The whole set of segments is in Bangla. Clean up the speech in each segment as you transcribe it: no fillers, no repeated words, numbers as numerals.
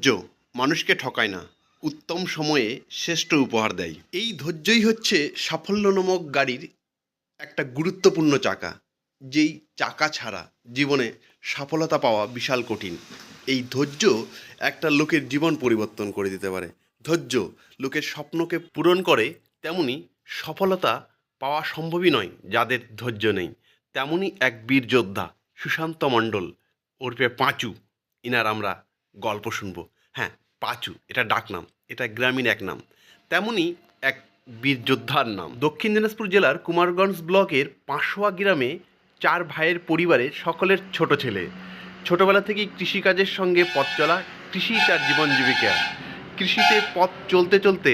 ধৈর্য মানুষকে ঠকায় না, উত্তম সময়ে শ্রেষ্ঠ উপহার দেয়। এই ধৈর্যই হচ্ছে সাফল্য নামক গাড়ির একটা গুরুত্বপূর্ণ চাকা, যেই চাকা ছাড়া জীবনে সফলতা পাওয়া বিশাল কঠিন। এই ধৈর্য একটা লোকের জীবন পরিবর্তন করে দিতে পারে। ধৈর্য লোকের স্বপ্নকে পূরণ করে, তেমনি সফলতা পাওয়া সম্ভবই নয় যাদের ধৈর্য নেই। তেমনি এক বীর যোদ্ধা সুশান্ত মণ্ডল ওরফে পাঁচু, ইনার আমরা গল্প শুনবো। হ্যাঁ, পাঁচু এটা ডাকনাম, এটা গ্রামীণ এক নাম। তেমনি এক বীর যোদ্ধার নাম। দক্ষিণ দিনাজপুর জেলার কুমারগঞ্জ ব্লকের পাঁশোয়া গ্রামে 4 ভাইয়ের পরিবারের সকলের ছোট ছেলে। ছোটবেলা থেকেই কৃষিকাজের সঙ্গে পথ চলা, কৃষি তার জীবন জীবিকা। কৃষিতে পথ চলতে চলতে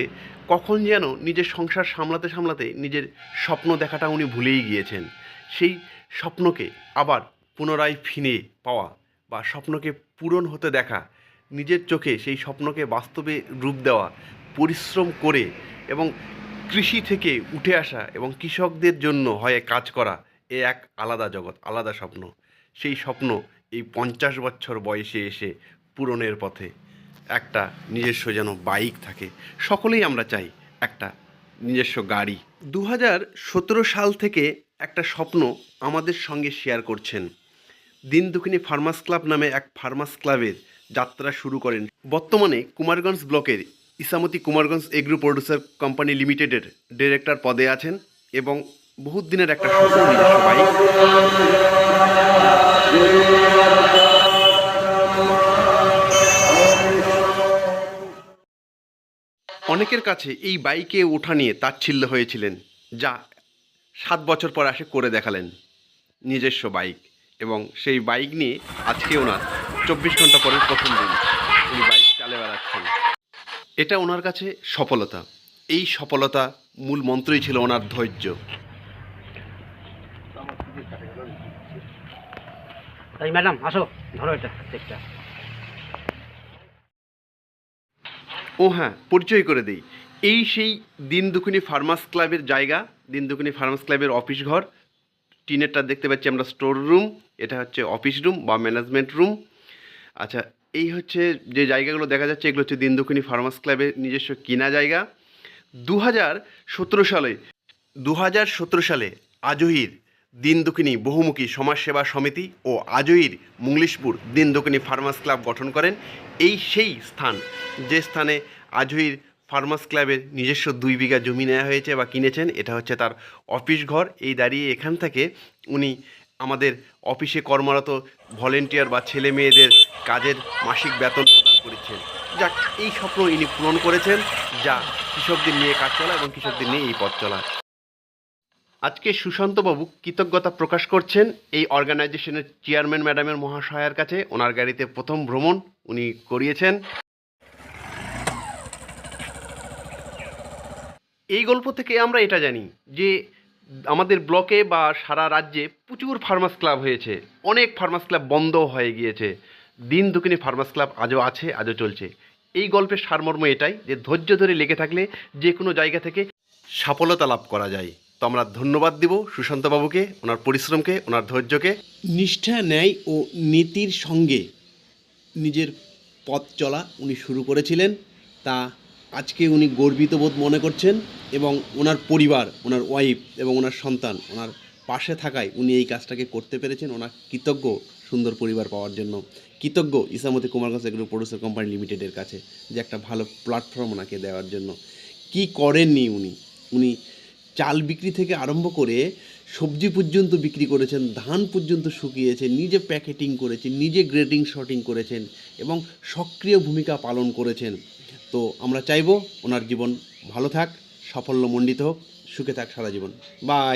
কখন যেন নিজের সংসার সামলাতে সামলাতে নিজের স্বপ্ন দেখাটা উনি ভুলেই গিয়েছেন। সেই স্বপ্নকে আবার পুনরায় ফিরে পাওয়া বা স্বপ্নকে পূরণ হতে দেখা, নিজের চোখে সেই স্বপ্নকে বাস্তবে রূপ দেওয়া, পরিশ্রম করে এবং কৃষি থেকে উঠে আসা এবং কৃষকদের জন্য হয়ে কাজ করা, এ এক আলাদা জগৎ, আলাদা স্বপ্ন। সেই স্বপ্ন এই 50 বছর বয়সে এসে পূরণের পথে। একটা নিজস্ব যেন বাইক থাকে, সকলেই আমরা চাই একটা নিজস্ব গাড়ি। 2017 সাল থেকে একটা স্বপ্ন আমাদের সঙ্গে শেয়ার করছেন। দিন দুঃখিনী ফার্মার্স ক্লাব নামে এক ফার্মার্স ক্লাবের যাত্রা শুরু করেন। বর্তমানে কুমারগঞ্জ ব্লকের Ichamati Kumarganj agro producer company লিমিটেডের ডিরেক্টর পদে আছেন এবং বহুত দিনের একটা স্বপ্ন নিজস্ব বাইক। অনেকের কাছে এই বাইকে ওঠা নিয়ে তাচ্ছিল্য হয়েছিলেন, যা 7 বছর পর আসে করে দেখালেন নিজস্ব বাইক। এবং সেই বাইক নিয়ে আজকে ওনার 24 ঘন্টা পরের প্রথম দিন উনি বাইক চালিয়ে বেড়াচ্ছেন। এটা ওনার কাছে সফলতা। এই সফলতা মূল মন্ত্রই ছিল ওনার ধৈর্য। তাই ম্যাডাম আসো, ধরো এটা চেকটা। ও হ্যাঁ, পরিচয় করে দিই, এই সেই দিন দুঃখিনী ফার্মার্স ক্লাবের জায়গা, দিন দুঃখিনী ফার্মার্স ক্লাবের অফিস ঘর। টিনেরটা দেখতে পাচ্ছি আমরা স্টোর রুম, এটা হচ্ছে অফিস রুম বা ম্যানেজমেন্ট রুম। আচ্ছা, এই হচ্ছে যে জায়গাগুলো দেখা যাচ্ছে, এগুলো হচ্ছে দিন দুঃখিনী ফার্মার্স ক্লাবের নিজস্ব কিনা জায়গা। 2017 সালে আজহির দিন দুঃখিনী বহুমুখী সমাজসেবা সমিতি ও আজহির মুংলিশপুর দিন দুঃখিনী ফার্মার্স ক্লাব গঠন করেন। এই সেই স্থান, যে স্থানে আজহির ফার্মার্স ক্লাবের নিজস্ব 2 বিঘা জমি নেওয়া হয়েছে বা কিনেছেন। এটা হচ্ছে তার অফিস ঘর। এই দাঁড়িয়ে এখান থেকে উনি আমাদের অফিসে কর্মরত ভলেন্টিয়ার বা ছেলে মেয়েদের কাজের মাসিক বেতন প্রদান করেছেন। যাক, এই স্বপ্ন ইনি পূরণ করেছেন, যা কৃষকদের নিয়ে কাজ চলা এবং কৃষকদের নিয়ে এই পথ চলা। আজকে সুশান্তবাবু কৃতজ্ঞতা প্রকাশ করছেন এই অর্গানাইজেশনের চেয়ারম্যান ম্যাডামের মহাশয়ের কাছে। ওনার গাড়িতে প্রথম ভ্রমণ উনি করিয়েছেন। এই গল্প থেকে আমরা এটা জানি যে আমাদের ব্লকে বা সারা রাজ্যে প্রচুর ফার্মার্স ক্লাব হয়েছে, অনেক ফার্মার্স ক্লাব বন্ধ হয়ে গিয়েছে। দিন দুঃখিনী ফার্মার্স ক্লাব আজও আছে, আজও চলছে। এই গল্পের সারমর্ম এটাই যে ধৈর্য ধরে লেগে থাকলে যে কোনো জায়গা থেকে সফলতা লাভ করা যায়। তো আমরা ধন্যবাদ দিব সুশান্তবাবুকে, ওনার পরিশ্রমকে, ওনার ধৈর্যকে। নিষ্ঠা, ন্যায় ও নীতির সঙ্গে নিজের পথ চলা উনি শুরু করেছিলেন, তা আজকে উনি গর্বিত বোধ মনে করছেন এবং ওনার পরিবার, ওনার ওয়াইফ এবং ওনার সন্তান ওনার পাশে থাকায় উনি এই কাজটাকে করতে পেরেছেন। ওনার কৃতজ্ঞ সুন্দর পরিবার পাওয়ার জন্য, কৃতজ্ঞ Ichamati Kumarganj agro producer company লিমিটেডের কাছে যে একটা ভালো প্ল্যাটফর্ম ওনাকে দেওয়ার জন্য। কি করেননি উনি, উনি চাল বিক্রি থেকে আরম্ভ করে সবজি পর্যন্ত বিক্রি করেছেন, ধান পর্যন্ত শুকিয়েছেন, নিজে প্যাকেটিং করেছেন, নিজে গ্রেডিং শর্টিং করেছেন এবং সক্রিয় ভূমিকা পালন করেছেন। তো আমরা চাইব ওনার জীবন ভালো থাক, সাফল্যমণ্ডিত হোক, সুখে থাক সারা জীবন। বাই।